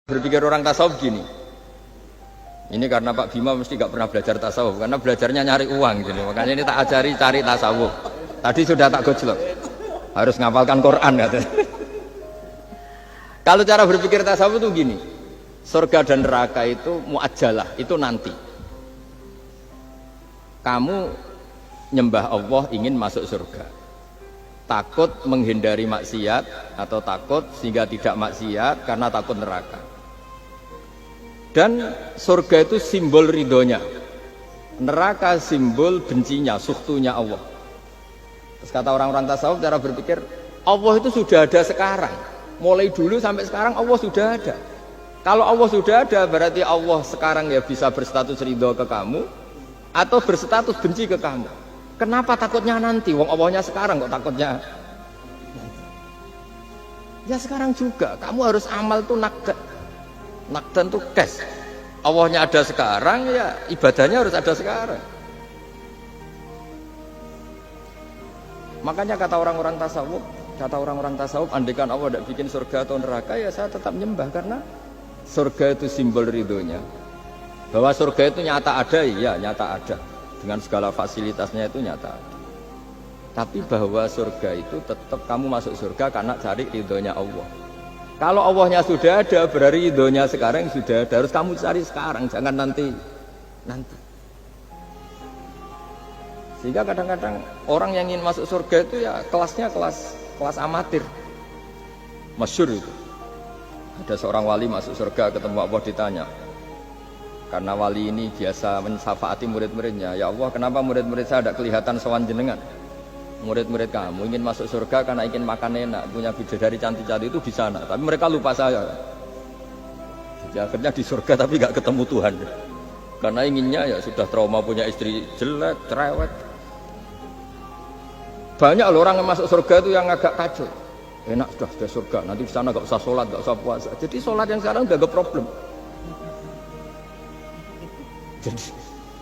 Berpikir orang tasawuf gini, ini karena Pak Bima mesti gak pernah belajar tasawuf, karena belajarnya nyari uang gitu. Makanya ini tak ajari cari tasawuf. Tadi sudah tak gojlok, harus ngapalkan Quran katanya. Kalau cara berpikir tasawuf itu gini, surga dan neraka itu muajjalah, itu nanti. Kamu nyembah Allah ingin masuk surga, takut menghindari maksiat atau takut sehingga tidak maksiat karena takut neraka. Dan surga itu simbol ridhonya, neraka simbol bencinya, sukhtunya Allah. Terus kata orang-orang tasawuf cara berpikir, Allah itu sudah ada sekarang, mulai dulu sampai sekarang Allah sudah ada. Kalau Allah sudah ada berarti Allah sekarang ya bisa berstatus ridho ke kamu atau berstatus benci ke kamu. Kenapa takutnya nanti? Wong Allahnya sekarang kok takutnya? Ya sekarang juga, kamu harus amal tuh nakdan tuh cash. Allahnya ada sekarang, ya ibadahnya harus ada sekarang. Makanya kata orang-orang tasawuf, andaikan Allah tidak bikin surga atau neraka, ya saya tetap nyembah karena surga itu simbol ridhonya. Bahwa surga itu nyata ada, ya nyata ada. Dengan segala fasilitasnya itu nyata ada. Tapi bahwa surga itu tetap kamu masuk surga karena cari ridhonya Allah. Kalau Allahnya sudah ada, berarti ridhonya sekarang sudah ada. Harus kamu cari sekarang, jangan nanti. Sehingga kadang-kadang orang yang ingin masuk surga itu ya kelasnya kelas amatir. Masyhur itu. Ada seorang wali masuk surga ketemu Allah ditanya. Karena wali ini biasa mensyafaati murid-muridnya. Ya Allah, kenapa murid-murid saya tidak kelihatan sowan jenengan? Murid-murid kamu ingin masuk surga karena ingin makan enak, punya bidadari cantik-cantik itu di sana, tapi mereka lupa saya. Jadi akhirnya di surga tapi gak ketemu Tuhan, karena inginnya ya sudah trauma punya istri jelek, cerewet. Banyak loh orang yang masuk surga itu yang agak kacau. Enak sudah surga, nanti di sana gak usah sholat, gak usah puasa. Jadi sholat yang sekarang udah gak problem. Jadi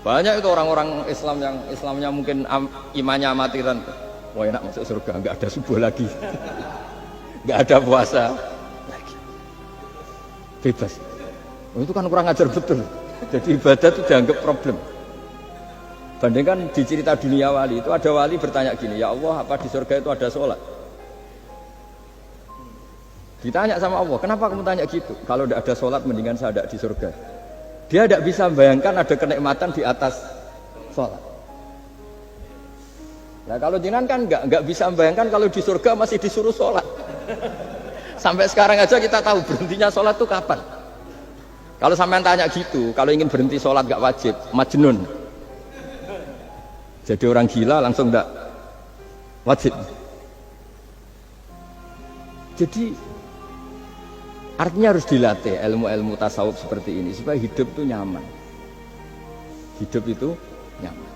banyak itu orang-orang Islam yang Islamnya mungkin imannya amatiran. Wah enak masuk surga, nggak ada subuh lagi, nggak ada puasa lagi, bebas. Itu kan kurang ajar betul. Jadi ibadah itu dianggap problem. Bandingkan di cerita dunia wali itu ada wali bertanya gini, ya Allah apa di surga itu ada sholat? Ditanya sama Allah, kenapa kamu tanya gitu? Kalau tidak ada sholat mendingan saya tidak di surga. Dia tidak bisa membayangkan ada kenikmatan di atas sholat. Nah kalau jenengan kan nggak bisa membayangkan kalau di surga masih disuruh sholat. Sampai sekarang aja kita tahu berhentinya sholat itu kapan. Kalau sampean tanya gitu, kalau ingin berhenti sholat nggak wajib, majnun. Jadi orang gila langsung nggak wajib. Jadi artinya harus dilatih ilmu-ilmu tasawuf seperti ini supaya hidup itu nyaman. Hidup itu nyaman.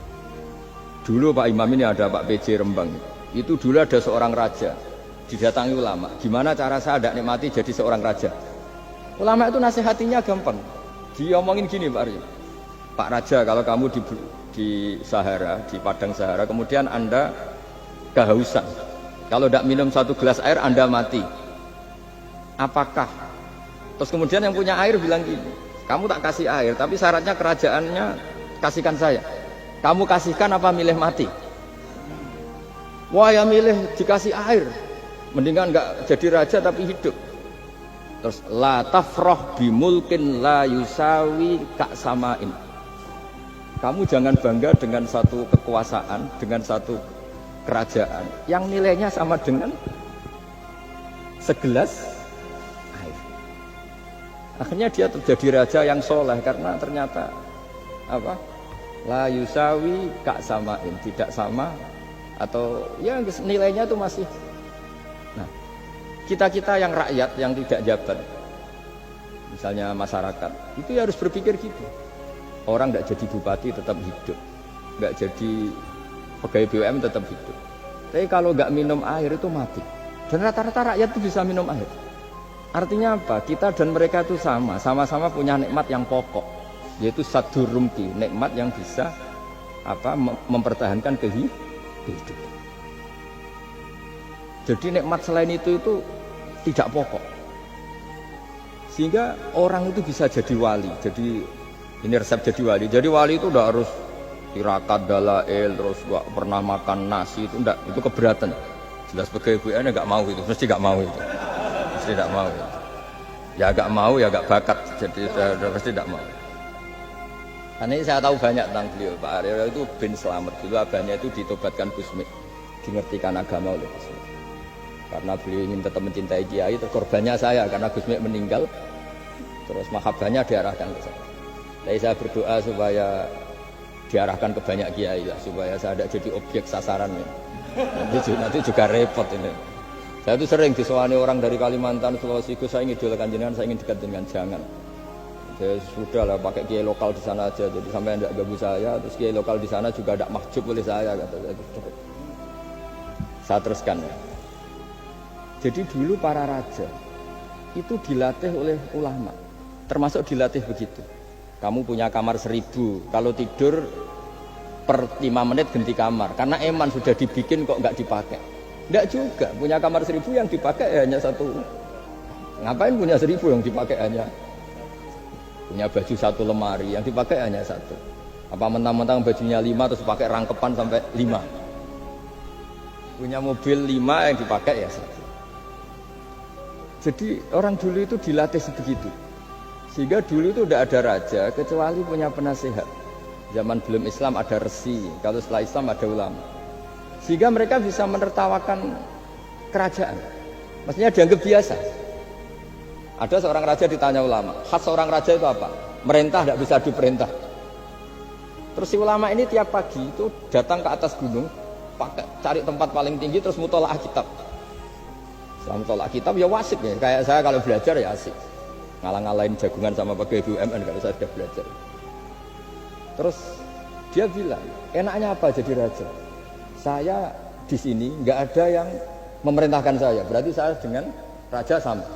Dulu Pak Imam ini ada Pak PJ Rembang. Itu dulu ada seorang raja didatangi ulama. Gimana cara saya tidak nikmati jadi seorang raja? Ulama itu nasihatinya gampang. Dia omongin gini Pak Aryo. Pak Raja, kalau kamu di Sahara, di padang Sahara, kemudian Anda kehausan. Kalau tidak minum satu gelas air Anda mati. Apakah? Terus kemudian yang punya air bilang gini, kamu tak kasih air, tapi syaratnya kerajaannya kasihkan saya. Kamu kasihkan apa milih mati? Wah ya milih dikasih air, mendingan nggak jadi raja tapi hidup. Terus la tafrah bimulkin la yusawi kak samain. Kamu jangan bangga dengan satu kekuasaan, dengan satu kerajaan yang nilainya sama dengan segelas air. Akhirnya dia terjadi raja yang soleh karena ternyata apa? La yusawi kak samain, tidak sama atau ya nilainya itu masih. Nah, kita yang rakyat yang tidak jabat, misalnya masyarakat, itu ya harus berpikir gitu. Orang nggak jadi bupati tetap hidup, nggak jadi pegawai BUMN tetap hidup. Tapi kalau nggak minum air itu mati. Dan rata-rata rakyat itu bisa minum air. Artinya apa? Kita dan mereka itu sama-sama punya nikmat yang pokok. Yaitu satu rumki, nikmat yang bisa mempertahankan kehidupan. Jadi nikmat selain itu tidak pokok. Sehingga orang itu bisa jadi wali. Jadi ini resep jadi wali. Jadi wali itu udah harus tirakat dalail, terus gak pernah makan nasi, itu enggak, itu keberatan. Jelas sebagai ibu anda nggak mau itu, mesti nggak mau itu, mesti nggak mau itu. Ya nggak mau, ya nggak bakat, jadi udah pasti nggak mau. Karena ini saya tahu banyak tentang beliau. Pak Aryo itu bin selamat dulu, abahnya itu ditobatkan Gusmi, dingertikan agama oleh Gusmi. Karena beliau ingin tetap mencintai kiai, terus korbannya saya karena Gusmi meninggal, terus mahabbahnya diarahkan ke saya. Jadi saya berdoa supaya diarahkan ke banyak kiai lah, supaya saya tidak jadi objek sasaran ya. Nanti juga repot ini. Saya itu sering disewani orang dari Kalimantan, Sulawesi, saya ingin idolakan jenengan, saya ingin dekat dengan jangan. Ya sudah lah, pakai kiai lokal di sana aja. Jadi sampai tidak ganggu saya, terus kiai lokal di sana juga tidak mahjub oleh saya, kata saya. Saya teruskan ya. Jadi dulu para raja itu dilatih oleh ulama, termasuk dilatih begitu. Kamu punya kamar 1000, kalau tidur per 5 menit ganti kamar, karena eman sudah dibikin kok nggak dipakai. Nggak juga, punya kamar 1000 yang dipakai hanya satu. Ngapain punya 1000 yang dipakai hanya? Punya baju 1 lemari, yang dipakai hanya 1. Apa mentang-mentang bajunya 5 terus pakai rangkepan sampai 5. Punya mobil 5 yang dipakai ya 1. Jadi orang dulu itu dilatih sebegitu. Sehingga dulu itu tidak ada raja kecuali punya penasehat. Zaman belum Islam ada resi, kalau setelah Islam ada ulama. Sehingga mereka bisa menertawakan kerajaan. Maksudnya dianggap biasa. Ada seorang raja ditanya ulama, khas seorang raja itu apa? Merintah tidak bisa diperintah. Terus si ulama ini tiap pagi itu datang ke atas gunung, cari tempat paling tinggi terus mutolaah kitab. Setelah mutolaah kitab ya wasik ya, kayak saya kalau belajar ya asik. Ngalang-ngalain jagungan sama pegawai BUMN kalau saya sudah belajar. Terus dia bilang, enaknya apa jadi raja? Saya di sini nggak ada yang memerintahkan saya, berarti saya dengan raja sama.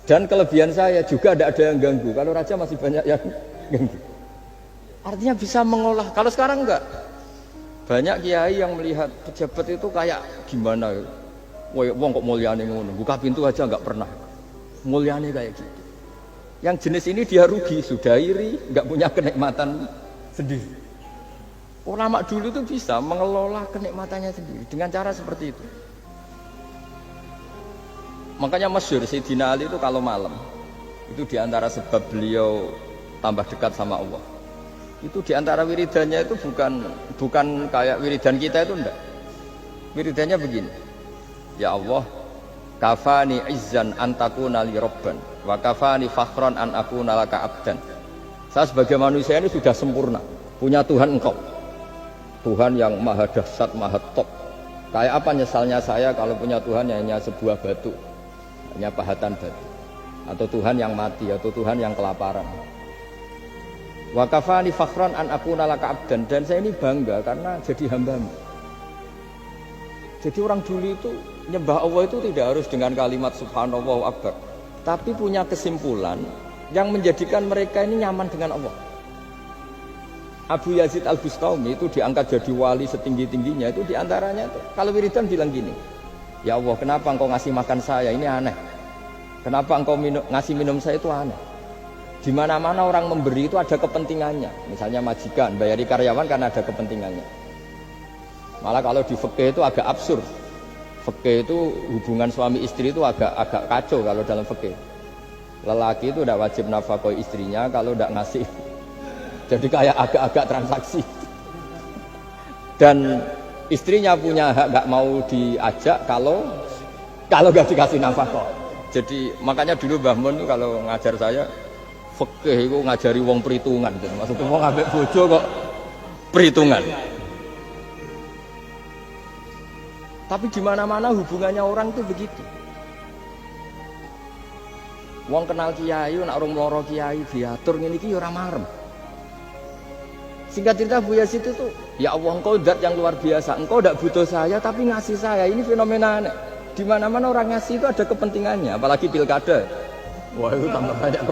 Dan kelebihan saya juga tidak ada yang ganggu. Kalau raja masih banyak yang ganggu. Artinya bisa mengolah. Kalau sekarang enggak. Banyak kiai yang melihat pejabat itu kayak gimana? Wong kok mulyane ngono, buka pintu aja enggak pernah. Mulyane kayak gitu. Yang jenis ini dia rugi, sudah iri, enggak punya kenikmatan sendiri. Ulama dulu itu bisa mengelola kenikmatannya sendiri dengan cara seperti itu. Makanya masyhur Sayyidina Ali itu kalau malam itu diantara sebab beliau tambah dekat sama Allah. Itu diantara wiridannya itu bukan kayak wiridan kita itu enggak. Wiridannya begini. Ya Allah, kafani izzan an takuna li rabban wa kafani fakhran an akuna laka abdan. Saya sebagai manusia ini sudah sempurna, punya Tuhan engkau. Tuhan yang maha dahsyat, maha top. Kayak apa nyesalnya saya kalau punya Tuhan yang hanya sebuah batu, hanya pahatan batu, atau Tuhan yang mati, atau Tuhan yang kelaparan. Wa kafani fakhran an akuna laka abdan, dan saya ini bangga karena jadi hamba-Mu. Jadi orang dulu itu nyembah Allah itu tidak harus dengan kalimat subhanallah akbar, tapi punya kesimpulan yang menjadikan mereka ini nyaman dengan Allah. Abu Yazid Al-Bustami itu diangkat jadi wali setinggi-tingginya, itu diantaranya itu, kalau wiridan bilang gini, ya Allah, kenapa engkau ngasih makan saya, ini aneh. Kenapa engkau ngasih minum saya, itu aneh. Di mana-mana orang memberi itu ada kepentingannya. Misalnya majikan bayari karyawan karena ada kepentingannya. Malah kalau di fikih itu agak absurd. Fikih itu hubungan suami istri itu agak kacau kalau dalam fikih. Lelaki itu tidak wajib nafkahi istrinya kalau tidak ngasih. Jadi kayak agak-agak transaksi. Dan istrinya punya hak nggak mau diajak kalau nggak dikasih nafkah. Jadi makanya dulu Mbah Mun itu kalau ngajar saya fikih itu ngajari wong perhitungan gitu. Maksudnya wong ambek bojo kok perhitungan. Tapi di mana-mana hubungannya orang itu begitu. Wong kenal kiai, nak orang meloro kiai diatur ngene iki ora marem. Singkat cerita Bu Yazid itu, ya Allah engkau zat yang luar biasa, engkau tidak butuh saya tapi ngasih saya, ini fenomena aneh. Di mana-mana orang ngasih itu ada kepentingannya, apalagi pilkada. Wah itu tambah banyak